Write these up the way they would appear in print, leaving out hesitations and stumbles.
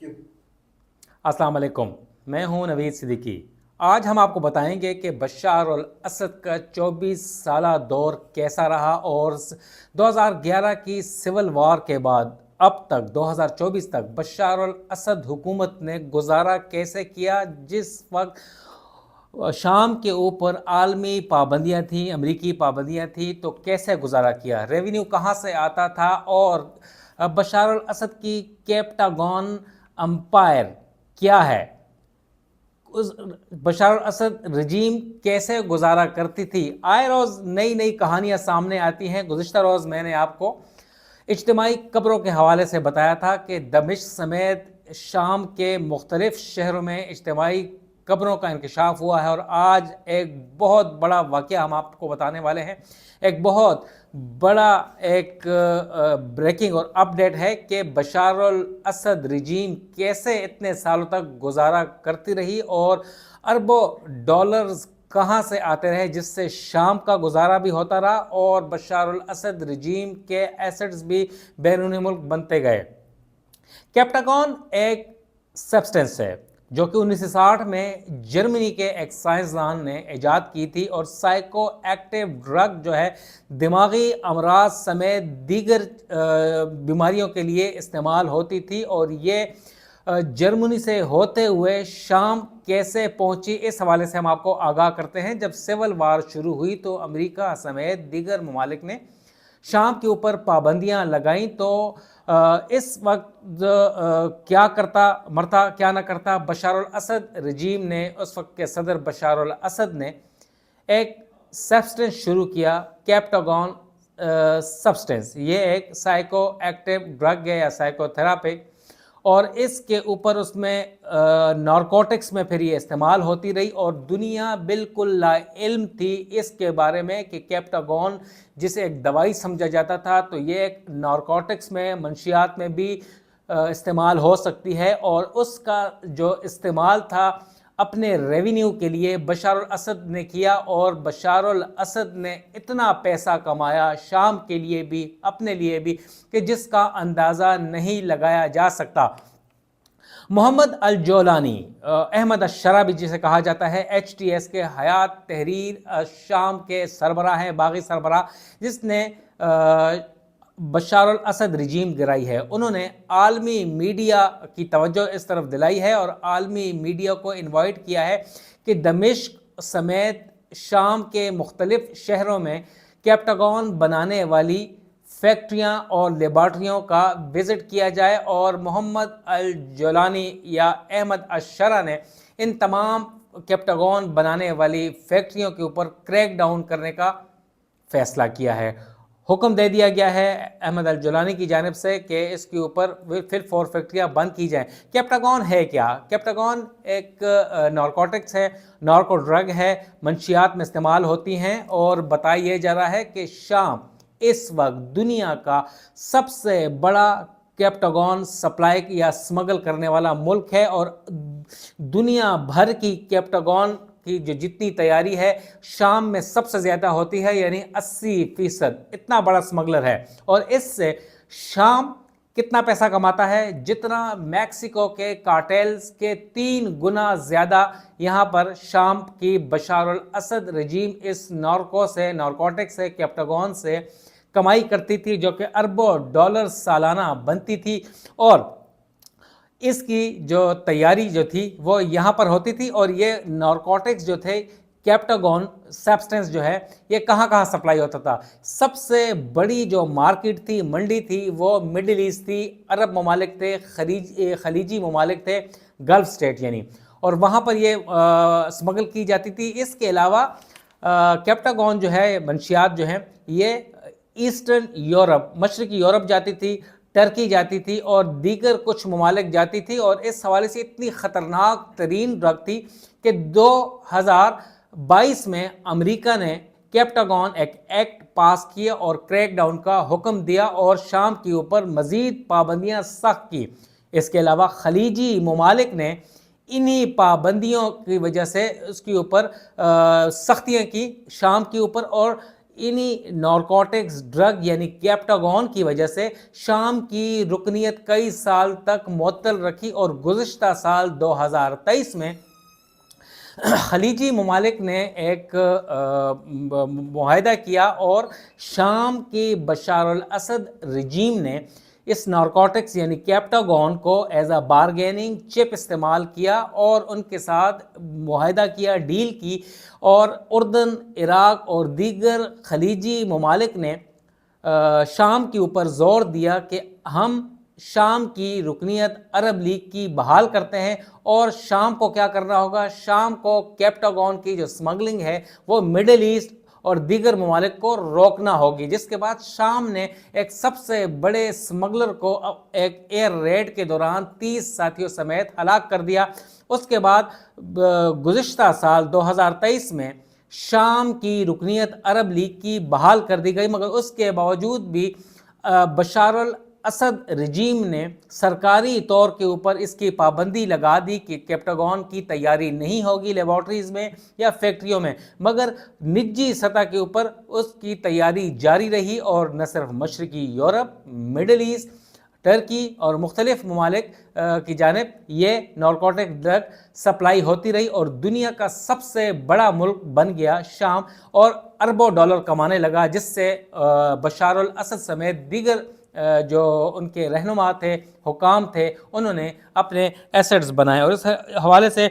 अस्सलाम वालेकुम, मैं हूं नवीद सिद्दीकी। आज हम आपको बताएंगे कि बशार अल असद का 24 साला दौर कैसा रहा और 2011 की सिविल वार के बाद अब तक 2024 तक बशार अल असद हुकूमत ने गुजारा कैसे किया। जिस वक्त शाम के ऊपर आलमी पाबंदियां थी, अमरीकी पाबंदियां थी, तो कैसे गुजारा किया, रेवेन्यू कहाँ से आता था और बशार अल असद की कैप्टागॉन अम्पायर क्या है, उस बशार अल असद रजीम कैसे गुजारा करती थी। आए रोज़ नई नई कहानियां सामने आती हैं। गुज़िश्ता रोज़ मैंने आपको इज्तिमाई कब्रों के हवाले से बताया था कि दमिश्क समेत शाम के मुख्तलिफ शहरों में इज्तिमाई कब्रों का इंकशाफ हुआ है और आज एक बहुत बड़ा वाक़या हम आपको बताने वाले हैं। एक बहुत बड़ा एक ब्रेकिंग और अपडेट है कि बशार अल असद रजीम कैसे इतने सालों तक गुजारा करती रही और अरबों डॉलर्स कहाँ से आते रहे, जिससे शाम का गुजारा भी होता रहा और बशार अल असद रजीम के एसेट्स भी बैरूनी मुल्क बनते गए। कैप्टागॉन एक सब्सटेंस है जो कि 1960 में जर्मनी के एक साइंसदान ने इजाद की थी और साइको एक्टिव ड्रग जो है दिमागी अमराज समेत दीगर बीमारियों के लिए इस्तेमाल होती थी और ये जर्मनी से होते हुए शाम कैसे पहुंची, इस हवाले से हम आपको आगाह करते हैं। जब सिविल वार शुरू हुई तो अमेरिका समेत दीगर ममालिक ने शाम के ऊपर पाबंदियां लगाईं, तो इस वक्त क्या करता मरता क्या ना करता, बशार अल असद रजीम ने, उस वक्त के सदर बशार अल असद ने एक सब्सटेंस शुरू किया, कैप्टागॉन सब्सटेंस। ये एक साइको एक्टिव ड्रग है या साइकोथेरापी और इसके ऊपर उसमें नारकोटिक्स में फिर ये इस्तेमाल होती रही और दुनिया बिल्कुल लाइल्म थी इसके बारे में कि कैप्टागॉन जिसे एक दवाई समझा जाता था, तो ये एक नारकोटिक्स में, मंशियात में भी इस्तेमाल हो सकती है और उसका जो इस्तेमाल था अपने रेवेन्यू के लिए बशार अल असद ने किया और बशार अल असद ने इतना पैसा कमाया शाम के लिए भी, अपने लिए भी, कि जिसका अंदाज़ा नहीं लगाया जा सकता। मोहम्मद अल जोलानी, अहमद अश-शराबी जिसे कहा जाता है, HTS के हयात तहरीर शाम के सरबराह हैं, बागी सरबराह, जिसने बशार अल असद रजीम गिराई है। उन्होंने आलमी मीडिया की तवज्जो इस तरफ दिलाई है और आलमी मीडिया को इनवाइट किया है कि दमिश्क समेत शाम के मुख्तलिफ शहरों में कैप्टागॉन बनाने वाली फैक्ट्रियां और लेबॉर्ट्रियों का विज़िट किया जाए और मोहम्मद अल जोलानी या अहमद अश-शरा ने इन तमाम कैप्टागॉन बनाने वाली फैक्ट्रियों के ऊपर क्रैक डाउन करने का फ़ैसला किया है। हुक्म दे दिया गया है अहमद अल जोलानी की जानिब से कि इसके ऊपर फिर 4 फैक्ट्रियाँ बंद की जाएं। कैप्टागॉन है क्या? कैप्टागॉन एक नारकोटिक्स है, नार्को ड्रग है, मंशियात में इस्तेमाल होती हैं और बताया जा रहा है कि शाम इस वक्त दुनिया का सबसे बड़ा कैप्टागॉन सप्लाई या स्मगल करने वाला मुल्क है और दुनिया भर की कैप्टागॉन की जो जितनी तैयारी है शाम में सबसे ज़्यादा होती है, यानी 80% इतना बड़ा स्मगलर है। और इससे शाम कितना पैसा कमाता है, जितना मैक्सिको के कार्टेल्स के 3 गुना ज़्यादा यहाँ पर शाम की बशार अल असद रजीम इस नारकोटिक्स से, कैप्टागॉन से कमाई करती थी, जो कि अरबों डॉलर सालाना बनती थी और इसकी जो तैयारी जो थी वो यहाँ पर होती थी। और ये नारकोटिक्स जो थे, कैप्टागॉन सब्सटेंस जो है, ये कहाँ कहाँ सप्लाई होता था। सबसे बड़ी जो मार्केट थी, मंडी थी, वो मिडिल ईस्ट थी, अरब ममालिक थे, खलीजी ममालिक थे, गल्फ स्टेट यानी, और वहाँ पर ये स्मगल की जाती थी। इसके अलावा कैप्टागॉन जो है, मंशियात जो हैं, ये ईस्टर्न यूरोप, मशरकी यूरोप जाती थी, टर्की जाती थी और दीगर कुछ ममालिक जाती थी। और इस हवाले से इतनी ख़तरनाक तरीन ड्रग थी कि 2022 में अमेरिका ने कैप्टागॉन एक एक्ट पास किया और क्रैक डाउन का हुक्म दिया और शाम के ऊपर मज़ीद पाबंदियाँ सख्त की। इसके अलावा खलीजी ममालिक ने इन्हीं पाबंदियों की वजह से उसके ऊपर सख्तियाँ की शाम के ऊपर और انہی نارکوٹکس ڈرگ یعنی کیپٹاگون کی وجہ سے شام کی رکنیت کئی سال تک معطل رکھی، اور گزشتہ سال 2023 میں خلیجی ممالک نے ایک معاہدہ کیا اور شام کی بشار الاسد رجیم نے اس نارکوٹکس یعنی کیپٹاگون کو ایز اے بارگیننگ چپ استعمال کیا اور ان کے ساتھ معاہدہ کیا، ڈیل کی، اور اردن، عراق اور دیگر خلیجی ممالک نے شام کے اوپر زور دیا کہ ہم شام کی رکنیت عرب لیگ کی بحال کرتے ہیں، اور شام کو کیا کرنا ہوگا، شام کو کیپٹاگون کی جو سمگلنگ ہے وہ مڈل ایسٹ اور دیگر ممالک کو روکنا ہوگی، جس کے بعد شام نے ایک سب سے بڑے سمگلر کو ایک ایئر ریڈ کے دوران 30 ساتھیوں سمیت ہلاک کر دیا۔ اس کے بعد گزشتہ سال 2023 میں شام کی رکنیت عرب لیگ کی بحال کر دی گئی، مگر اس کے باوجود بھی بشار الاسد رجیم نے سرکاری طور کے اوپر اس کی پابندی لگا دی کہ کیپٹاگون کی تیاری نہیں ہوگی لیبارٹریز میں یا فیکٹریوں میں، مگر نجی سطح کے اوپر اس کی تیاری جاری رہی، اور نہ صرف مشرقی یورپ، مڈل ایسٹ، ٹرکی اور مختلف ممالک کی جانب یہ نارکوٹک ڈرگ سپلائی ہوتی رہی، اور دنیا کا سب سے بڑا ملک بن گیا شام، اور اربوں ڈالر کمانے لگا، جس سے بشار الاسد سمیت دیگر جو ان کے رہنما تھے، حکام تھے، انہوں نے اپنے ایسٹس بنائے۔ اور اس حوالے سے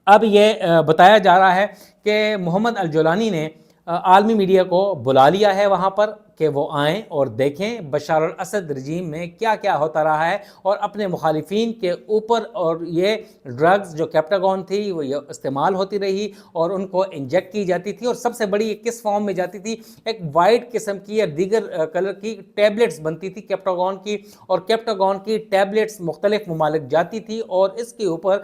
اب یہ بتایا جا رہا ہے کہ محمد الجولانی نے عالمی میڈیا کو بلا لیا ہے وہاں پر کہ وہ آئیں اور دیکھیں بشار الاسد رجیم میں کیا کیا ہوتا رہا ہے، اور اپنے مخالفین کے اوپر، اور یہ ڈرگز جو کیپٹاگون تھی وہ یہ استعمال ہوتی رہی اور ان کو انجیکٹ کی جاتی تھی، اور سب سے بڑی کس فارم میں جاتی تھی، ایک وائٹ قسم کی یا دیگر کلر کی ٹیبلٹس بنتی تھی کیپٹاگون کی، اور کیپٹاگون کی ٹیبلٹس مختلف ممالک جاتی تھی، اور اس کے اوپر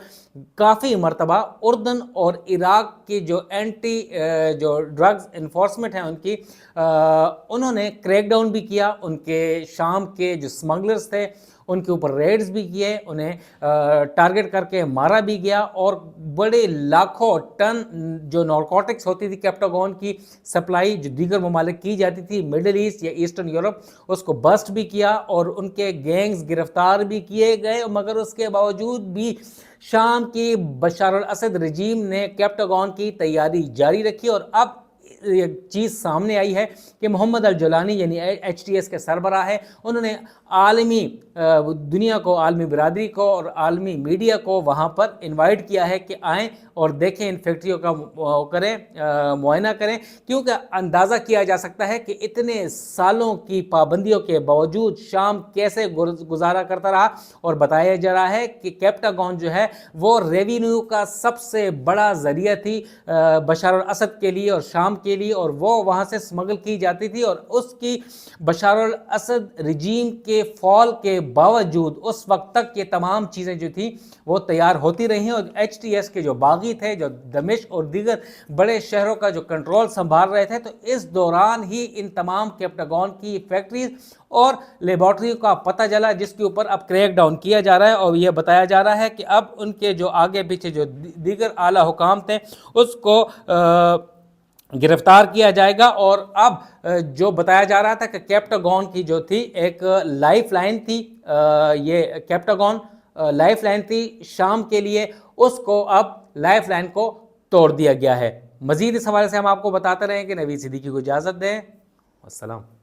کافی مرتبہ اردن اور عراق کی جو اینٹی جو ڈرگز انفورسمنٹ ہیں ان کی انہوں نے کریک ڈاؤن بھی کیا، ان کے شام کے جو سمگلرز تھے ان کے اوپر ریڈز بھی کیے، انہیں ٹارگٹ کر کے مارا بھی گیا، اور بڑے لاکھوں ٹن جو نارکوٹکس ہوتی تھی کیپٹاگون کی سپلائی جو دیگر ممالک کی جاتی تھی، مڈل ایسٹ یا ایسٹرن یورپ، اس کو بسٹ بھی کیا، اور ان کے گینگز گرفتار بھی کیے گئے، مگر اس کے باوجود بھی شام کی بشار الاسد رجیم نے کیپٹاگون کی تیاری جاری رکھی، اور اب ایک چیز سامنے آئی ہے کہ محمد الجولانی یعنی ایچ ٹی ایس کے سربراہ ہیں، انہوں نے عالمی دنیا کو، عالمی برادری کو اور عالمی میڈیا کو وہاں پر انوائٹ کیا ہے کہ آئیں اور دیکھیں، ان فیکٹریوں کا کریں، معائنہ کریں، کیونکہ اندازہ کیا جا سکتا ہے کہ اتنے سالوں کی پابندیوں کے باوجود شام کیسے گزارا کرتا رہا، اور بتایا جا رہا ہے کہ کیپٹاگون جو ہے وہ ریونیو کا سب سے بڑا ذریعہ تھی بشار الاسد کے لیے اور شام کے لیے، اور وہ وہاں سے سمگل کی جاتی تھی، اور اس کی بشار الاسد رجیم کے فال کے باوجود اس وقت تک یہ تمام چیزیں جو تھیں وہ تیار ہوتی رہی، اور ایچ ٹی ایس کے جو باغی تھے جو دمشق اور دیگر بڑے شہروں کا جو کنٹرول سنبھال رہے تھے، تو اس دوران ہی ان تمام کیپٹاگون کی فیکٹریز اور لیبارٹریوں کا پتہ چلا، جس کے اوپر اب کریک ڈاؤن کیا جا رہا ہے، اور یہ بتایا جا رہا ہے کہ اب ان کے جو آگے پیچھے جو دیگر اعلیٰ حکام تھے اس کو گرفتار کیا جائے گا، اور اب جو بتایا جا رہا تھا کہ کیپٹاگون کی جو تھی ایک لائف لائن تھی، یہ کیپٹاگون لائف لائن تھی شام کے لیے، اس کو اب لائف لائن کو توڑ دیا گیا ہے۔ مزید اس حوالے سے ہم آپ کو بتاتے رہیں کہ نوید صدیقی کو اجازت دیں۔ السلام۔